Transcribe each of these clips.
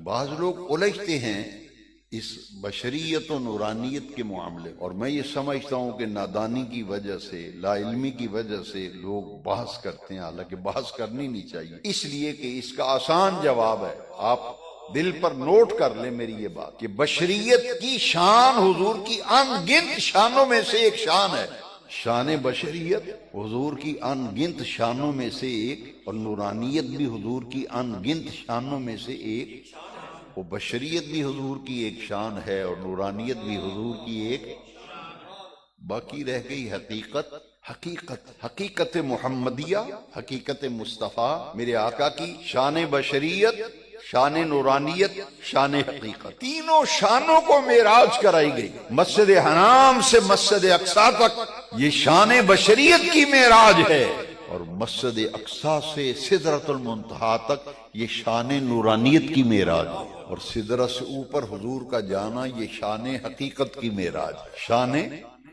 بعض لوگ الجھتے ہیں اس بشریت و نورانیت کے معاملے، اور میں یہ سمجھتا ہوں کہ نادانی کی وجہ سے، لا علمی کی وجہ سے لوگ بحث کرتے ہیں، حالانکہ بحث کرنی نہیں چاہیے، اس لیے کہ اس کا آسان جواب ہے، آپ دل پر نوٹ کر لیں میری یہ بات، کہ بشریت کی شان حضور کی ان گنت شانوں میں سے ایک شان ہے۔ شان بشریت حضور کی ان گنت شانوں میں سے ایک، اور نورانیت بھی حضور کی ان گنت شانوں میں سے ایک۔ وہ بشریت بھی حضور کی ایک شان ہے اور نورانیت بھی حضور کی ایک، باقی رہ گئی حقیقت محمدیہ، حقیقت مصطفیٰ میرے آقا کی، شان بشریت، شان نورانیت، شان حقیقت، تینوں شانوں کو معراج کرائی گئی۔ مسجد حرام سے مسجد اقصی تک یہ شان بشریت کی معراج ہے، اور مسجد اقصی سے سدرۃ المنتہا تک یہ شان نورانیت کی معراج ہے، اور سدرہ سے اوپر حضور کا جانا یہ شان حقیقت کی معراج ہے۔ شان،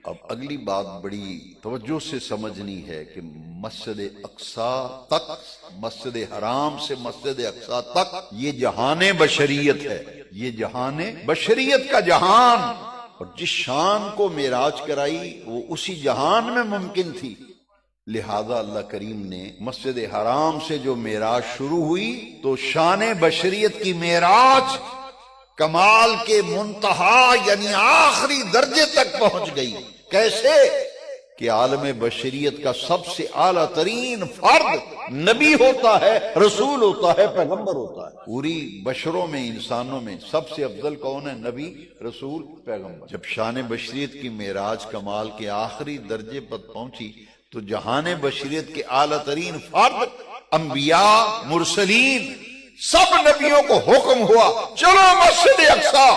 اب اگلی بات بڑی توجہ سے سمجھنی ہے کہ مسجد اقصی تک، مسجد حرام سے مسجد اقصی تک یہ جہان بشریت ہے، یہ جہان بشریت کا جہان، اور جس شان کو معراج کرائی وہ اسی جہان میں ممکن تھی، لہذا اللہ کریم نے مسجد حرام سے جو معراج شروع ہوئی تو شان بشریت کی معراج کمال کے منتہا یعنی آخری درجے تک پہنچ گئی۔ کیسے؟ کہ عالم بشریت کا سب سے اعلیٰ ترین فرد نبی ہوتا ہے، رسول ہوتا ہے، پیغمبر ہوتا ہے۔ پوری بشروں میں، انسانوں میں سب سے افضل کون ہے؟ نبی، رسول، پیغمبر۔ جب شان بشریت کی معراج کمال کے آخری درجے پر پہنچی تو جہان بشریت کے اعلیٰ ترین فرد، انبیاء، مرسلین، سب نبیوں کو حکم ہوا چلو مسجد اقصی،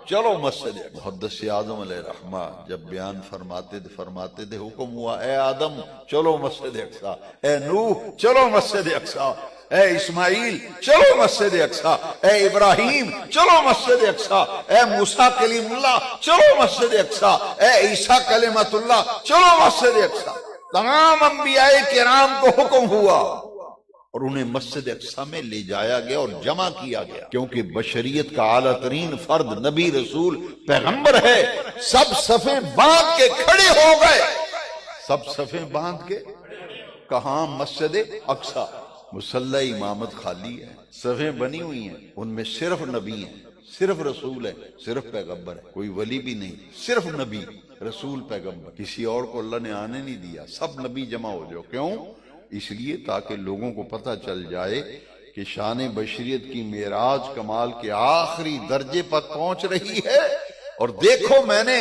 چلو مسجد۔ محدث اعظم علیہ رحمہ جب بیان فرماتے تھے حکم ہوا اے آدم چلو مسجد اقصی، اے نوح چلو مسجد اقصی، اے اسماعیل چلو مسجد اقصی، اے ابراہیم چلو مسجد اقصی، اے موسیٰ کلیم اللہ چلو مسجد اقصی، اے عیسیٰ کلمت اللہ چلو مسجد اقصی۔ تمام انبیاء کرام کو حکم ہوا اور انہیں مسجد اقصی میں لے جایا گیا اور جمع کیا گیا، کیونکہ بشریت کا اعلیٰ ترین فرد نبی، رسول، پیغمبر ہے۔ سب صفیں باندھ کے کھڑے ہو گئے، سب صفیں باندھ کے، کہاں؟ مسجد اقصی۔ مصلی امامت خالی ہے، صفیں بنی ہوئی ہیں، ان میں صرف نبی ہیں، صرف رسول ہے، صرف پیغمبر ہے، کوئی ولی بھی نہیں، صرف نبی، رسول، پیغمبر، کسی اور کو اللہ نے آنے نہیں دیا، سب نبی جمع ہو جاؤ۔ کیوں؟ اس لیے تاکہ لوگوں کو پتہ چل جائے کہ شان بشریت کی معراج کمال کے آخری درجے پر پہنچ رہی ہے، اور دیکھو میں نے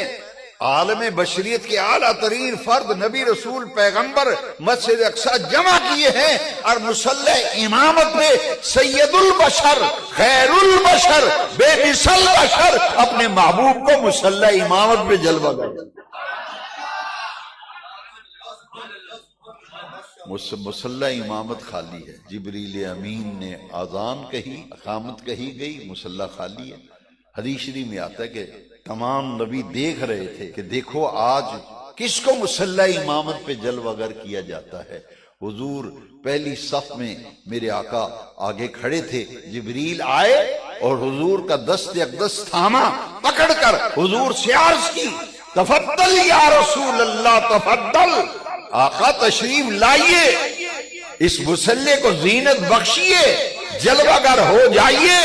عالم بشریت کے اعلیٰ ترین فرد نبی، رسول، پیغمبر مسجد اقصی جمع کیے ہیں، اور مصلی امامت میں سید البشر، خیر البشر، بے مثل بشر اپنے محبوب کو مصلی امامت میں جلوہ گئے۔ مصلی امامت خالی ہے، جبریل امین نے آذان کہی، اقامت کہی گئی، مصلی خالی ہے۔ حدیث شریف میں آتا ہے کہ تمام نبی دیکھ رہے تھے کہ دیکھو آج کس کو مصلی امامت پہ جلوہ گر کیا جاتا ہے۔ حضور پہلی صف میں میرے آقا آگے کھڑے تھے، جبریل آئے اور حضور کا دست اقدس تھاما، پکڑ کر حضور سے عرض کی تفضل یا رسول اللہ تفضل، آقا تشریف لائیے، اس مصلی کو زینت بخشیے، جلوہ گر ہو جائیے،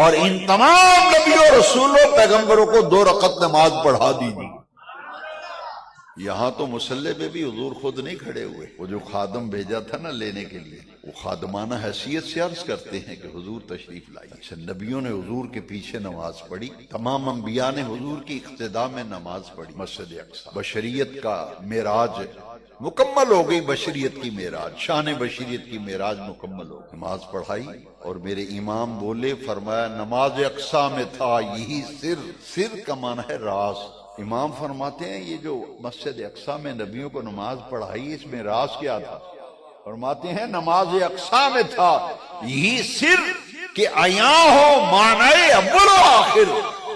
اور ان تمام نبیوں، رسولوں، پیغمبروں کو 2 رکعت نماز پڑھا دیجیے۔ یہاں تو مصلی پہ بھی حضور خود نہیں کھڑے ہوئے، وہ جو خادم بھیجا تھا نا لینے کے لیے، وہ خادمانہ حیثیت سے عرض کرتے ہیں کہ حضور تشریف لائیے۔ اچھا، نبیوں نے حضور کے پیچھے نماز پڑھی، تمام انبیاء نے حضور کی اقتداء میں نماز پڑھی۔ مسجد اقصی بشریت کا معراج مکمل ہو گئی، بشریت کی معراج، شان بشریت کی معراج مکمل ہو گئی۔ نماز پڑھائی اور میرے امام بولے، فرمایا نماز اقصی میں تھا یہی سر، سر کا معنی ہے راز۔ امام فرماتے ہیں یہ جو مسجد اقصی میں نبیوں کو نماز پڑھائی، اس میں راز کیا تھا؟ فرماتے ہیں نماز اقصی میں تھا یہی سر کہ عیاں ہو معنی اول و آخر،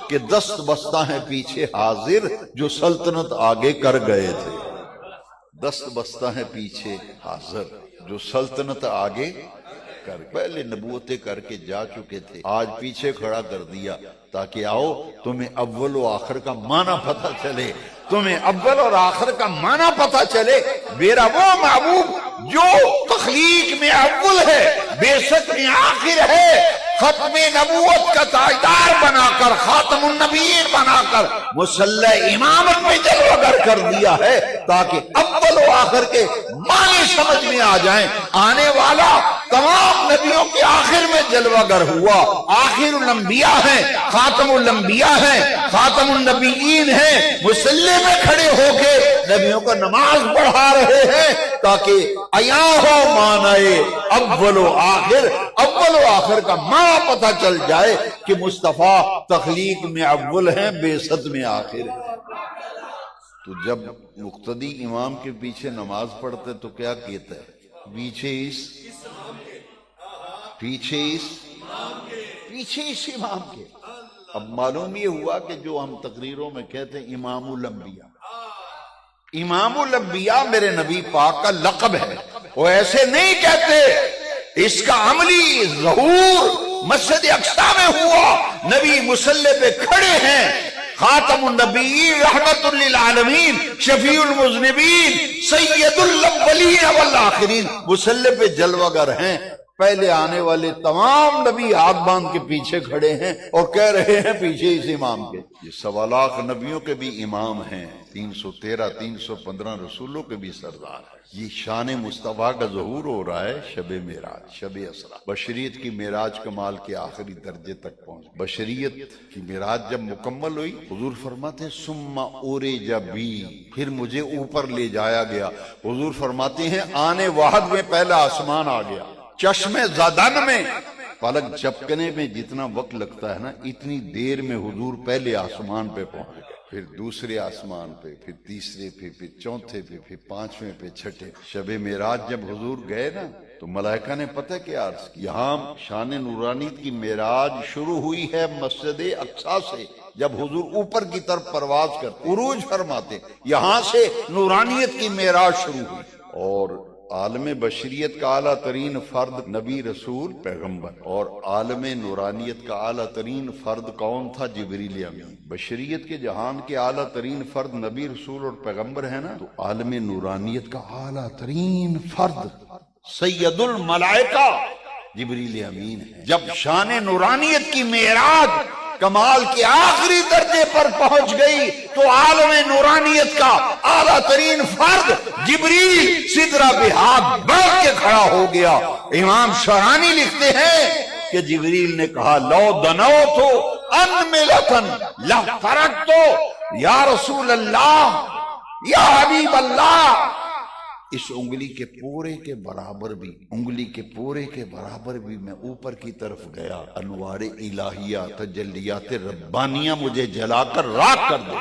کہ دست بستہ ہیں پیچھے حاضر جو سلطنت آگے کر گئے تھے۔ دست بستہ ہیں پیچھے حاضر جو سلطنت آگے کر پہلے نبوتیں کر کے جا چکے تھے، آج پیچھے کھڑا کر دیا تاکہ آؤ تمہیں اول و آخر کا معنی پتہ چلے، تمہیں اول اور آخر کا معنی پتہ چلے۔ میرا وہ محبوب جو تخلیق میں اول ہے، بیسط میں آخر ہے، ختم نبوت کا تاجدار بنا کر، خاتم النبیین بنا کر مصلی امامت میں جلوہ گر کر دیا ہے تاکہ اول و آخر کے معنی سمجھ میں آ جائیں۔ آنے والا تمام نبیوں کے آخر میں جلوہ گر ہوا، آخر الانبیاء ہیں، خاتم الانبیاء ہیں، خاتم النبیین ہیں، مصلی میں کھڑے ہو کے نبیوں کو نماز پڑھا رہے ہیں تاکہ عیاں ہو معنی اول و آخر، اول و آخر کا معنی پتہ چل جائے کہ مصطفیٰ تخلیق میں اول ہیں، بعثت میں آخر ہے۔ تو جب مقتدی امام کے پیچھے نماز پڑھتے تو کیا کہتا ہے؟ پیچھے اس امام کے۔ اب معلوم یہ ہوا کہ جو ہم تقریروں میں کہتے ہیں امام الانبیاء، امام الانبیاء میرے نبی پاک کا لقب ہے، وہ ایسے نہیں کہتے، اس کا عملی ظہور مسجد اقصی میں ہوا، نبی مصلی پہ کھڑے ہیں، خاتم النبیین، رحمت للعالمین، شفیع المذنبین، سید الاولین والآخرین، مصلی پہ جلوہ گر ہیں۔ پہلے آنے والے تمام نبی ہاتھ باندھ کے پیچھے کھڑے ہیں اور کہہ رہے ہیں پیچھے اس امام کے۔ یہ 1.25 لاکھ نبیوں کے بھی امام ہیں، 313 315 رسولوں کے بھی سردار ہیں۔ یہ شان مصطفیٰ کا ظہور ہو رہا ہے شب معراج، شب اسرا، بشریت کی معراج کمال کے آخری درجے تک پہنچ۔ بشریت کی معراج جب مکمل ہوئی، حضور فرماتے ہیں ثم عرج بی، پھر مجھے اوپر لے جایا گیا۔ حضور فرماتے ہیں آنے واحد میں پہلا آسمان آ گیا، چشم زدن میں پلک جھپکنے میں جتنا وقت لگتا ہے نا، اتنی دیر میں حضور پہلے آسمان پہ پہنچ گئے، پھر دوسرے آسمان پہ، پھر تیسرے پہ، پھر چوتھے پہ، پھر پانچویں پہ، چھٹے۔ شب معراج جب حضور گئے نا تو ملائکہ نے پتہ کیا عرض کی؟ یہاں شان نورانیت کی معراج شروع ہوئی ہے مسجد اقصی سے، جب حضور اوپر کی طرف پرواز کرتے، عروج فرماتے، یہاں سے نورانیت کی معراج شروع ہوئی۔ اور عالم بشریت کا اعلیٰ ترین فرد نبی رسول پیغمبر، اور عالم نورانیت کا اعلیٰ ترین فرد کون تھا؟ جبریل امین۔ بشریت کے جہان کے اعلیٰ ترین فرد نبی رسول اور پیغمبر ہے نا، تو عالم نورانیت کا اعلیٰ ترین فرد سید الملائکہ جبریل امین ہے۔ جب شان نورانیت کی معراج کمال کے آخری درجے پر پہنچ گئی تو عالم نورانیت کا اعلیٰ ترین فرد جبریل سدرہ پہ ہاتھ بڑھ کے کھڑا ہو گیا۔ امام شرانی لکھتے ہیں کہ جبریل نے کہا لو دنوتو انملتن لفترکتو یا رسول اللہ، یا حبیب اللہ، اس انگلی کے پورے کے برابر بھی، انگلی کے پورے کے برابر بھی میں اوپر کی طرف گیا، انوار الہیہ، تجلیات ربانیہ مجھے جلا کر راکھ کر دے۔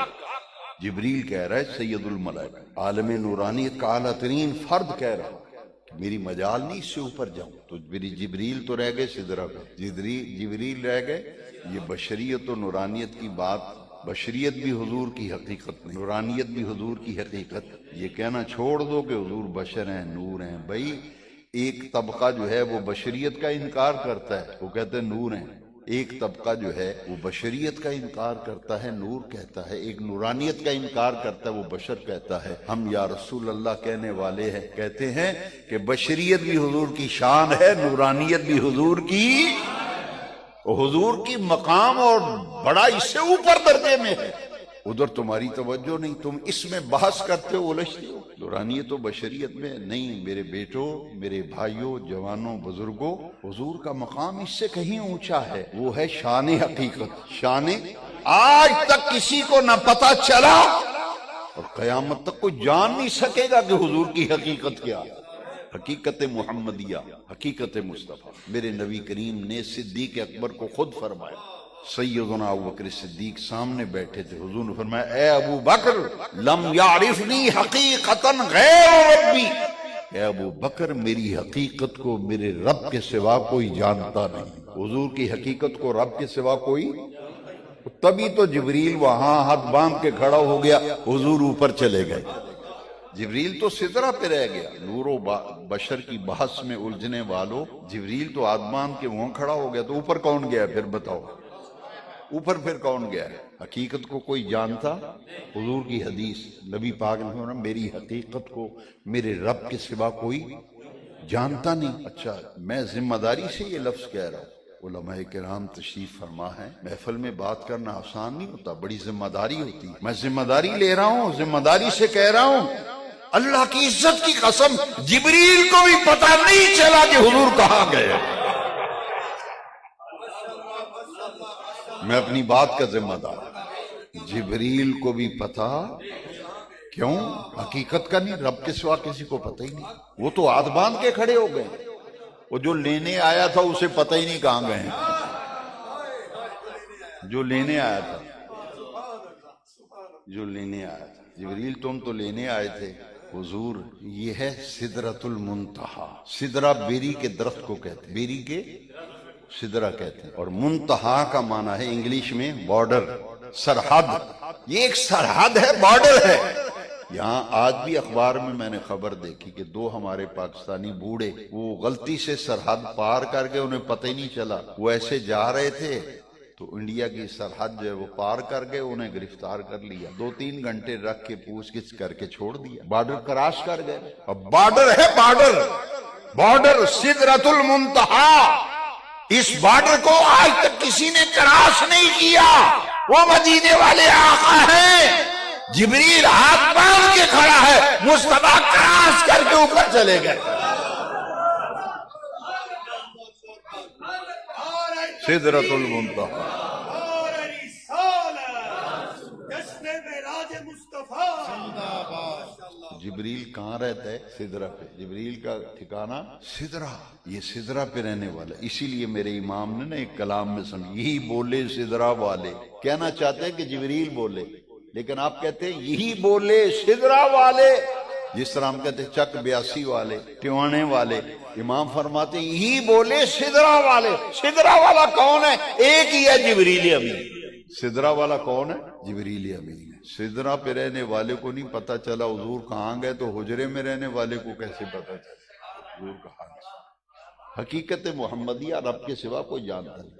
جبریل کہہ رہا ہے سید الملائکہ، عالم نورانیت کا اعلیٰ ترین فرد کہہ رہا ہے، میری مجال نہیں اس سے اوپر جاؤں۔ تو میری جبریل تو رہ گئے سدرہ پہ، جبریل رہ گئے۔ یہ بشریت و نورانیت کی بات، بشریت بھی حضور کی حقیقت نہیں، نورانیت بھی حضور کی حقیقت۔ یہ کہنا چھوڑ دو کہ حضور بشر ہیں، نور ہیں۔ بھائی ایک طبقہ جو ہے وہ بشریت کا انکار کرتا ہے، وہ کہتے ہیں نور ہیں۔ ایک طبقہ جو ہے وہ بشریت کا انکار کرتا ہے، نور کہتا ہے۔ ایک نورانیت کا انکار کرتا ہے، وہ بشر کہتا ہے۔ ہم یا رسول اللہ کہنے والے ہیں، کہتے ہیں کہ بشریت بھی حضور کی شان ہے، نورانیت بھی حضور کی، حضور کی مقام اور بڑا اس سے اوپر درجے میں ہے۔ ادھر تمہاری توجہ نہیں، تم اس میں بحث کرتے ہو، الجھتے ہو۔ نورانیت و بشریت میں نہیں میرے بیٹوں، میرے بھائیوں، جوانوں، بزرگوں، حضور کا مقام اس سے کہیں اونچا ہے، وہ ہے شان حقیقت۔ شان آج تک کسی کو نہ پتہ چلا اور قیامت تک کوئی جان نہیں سکے گا کہ حضور کی حقیقت کیا ہے۔ حقیقت محمدیہ، حقیقت مصطفیٰ۔ میرے نبی کریم نے صدیق اکبر کو خود فرمایا، سیدنا ابوبکر صدیق سامنے بیٹھے تھے، حضور نے فرمایا اے ابو بکر لم یعرفنی حقیقتا غیر ربی، اے ابو بکر میری حقیقت کو میرے رب کے سوا کوئی جانتا نہیں۔ حضور کی حقیقت کو رب کے سوا کوئی، تبھی تو جبریل وہاں ہاتھ باندھ کے کھڑا ہو گیا، حضور اوپر چلے گئے۔ جبریل تو سدرہ پہ رہ گیا، نور و بشر کی بحث میں الجھنے والو، جبریل تو آدمان کے وہاں کھڑا ہو گیا، تو اوپر کون گیا پھر بتاؤ؟ اوپر پھر کون گیا؟ حقیقت کو کوئی جانتا؟ حضور کی حدیث، نبی پاک نے فرمایا میری حقیقت کو میرے رب کے سوا کوئی جانتا نہیں۔ اچھا، میں ذمہ داری سے یہ لفظ کہہ رہا ہوں، علماء کرام تشریف فرما ہے، محفل میں بات کرنا آسان نہیں ہوتا، بڑی ذمہ داری ہوتی ہے۔ میں ذمہ داری لے رہا ہوں، ذمہ داری سے کہہ رہا ہوں، اللہ کی عزت کی قسم جبریل کو بھی پتہ نہیں چلا کہ حضور کہاں گئے۔ میں اپنی بات کا ذمہ دار، جبریل کو بھی پتہ، کیوں؟ حقیقت کا نہیں، رب کے سوا کسی کو پتہ ہی نہیں۔ وہ تو ہاتھ باندھ کے کھڑے ہو گئے، وہ جو لینے آیا تھا اسے پتہ ہی نہیں کہاں گئے، جو لینے آیا تھا، جو لینے آیا تھا۔ جبریل تم تو لینے آئے تھے، حضور یہ ہے سدرۃ المنتہا۔ سدرہ بیری کے درخت کو کہتے ہیں، بیری کے سدرہ کہتے ہیں، اور منتہا کا معنی ہے انگلش میں بارڈر، سرحد۔ یہ ایک سرحد ہے، بارڈر ہے۔ یہاں آج بھی اخبار میں نے خبر دیکھی کہ دو ہمارے پاکستانی بوڑھے وہ غلطی سے سرحد پار کر گئے، انہیں پتہ ہی نہیں چلا، وہ ایسے جا رہے تھے تو انڈیا کی سرحد جو ہے وہ پار کر گئے، انہیں گرفتار کر لیا، 2-3 گھنٹے رکھ کے پوچھ گچھ کر کے چھوڑ دیا، بارڈر کراس کر گئے۔ اب بارڈر ہے، بارڈر، بارڈر سدرۃ المنتہا، اس بارڈر کو آج تک کسی نے کراس نہیں کیا۔ وہ مدینے والے آقا ہیں، جبریل ہاتھ باندھ کے کھڑا ہے، مصطفیٰ کراس کر کے اوپر چلے گئے۔ سدرۃ المنتہا، جبریل کہاں رہتا ہے؟ سدرہ پہ۔ جبریل کا ٹھکانہ سدرہ، یہ سدرہ پہ رہنے والا۔ اسی لیے میرے امام نے نا ایک کلام میں سمجھ، یہی بولے سدرہ والے، کہنا چاہتے ہیں کہ جبریل بولے، لیکن آپ کہتے ہیں یہی بولے سدرہ والے، جس طرح ہم کہتے ہیں چک 82 والے، ٹیوانے والے، امام فرماتے ہیں یہی بولے سدرہ والے۔ سدرہ والا کون ہے؟ ایک ہی ہے، جبریل امین۔ سدرہ والا کون ہے؟ جبریل امین۔ سدرہ پہ رہنے والے کو نہیں پتا چلا حضور کہاں گئے، تو حجرے میں رہنے والے کو کیسے پتا چلا حضور کہاں گئے؟ حقیقت محمدیہ رب کے سوا کوئی جانتا نہیں۔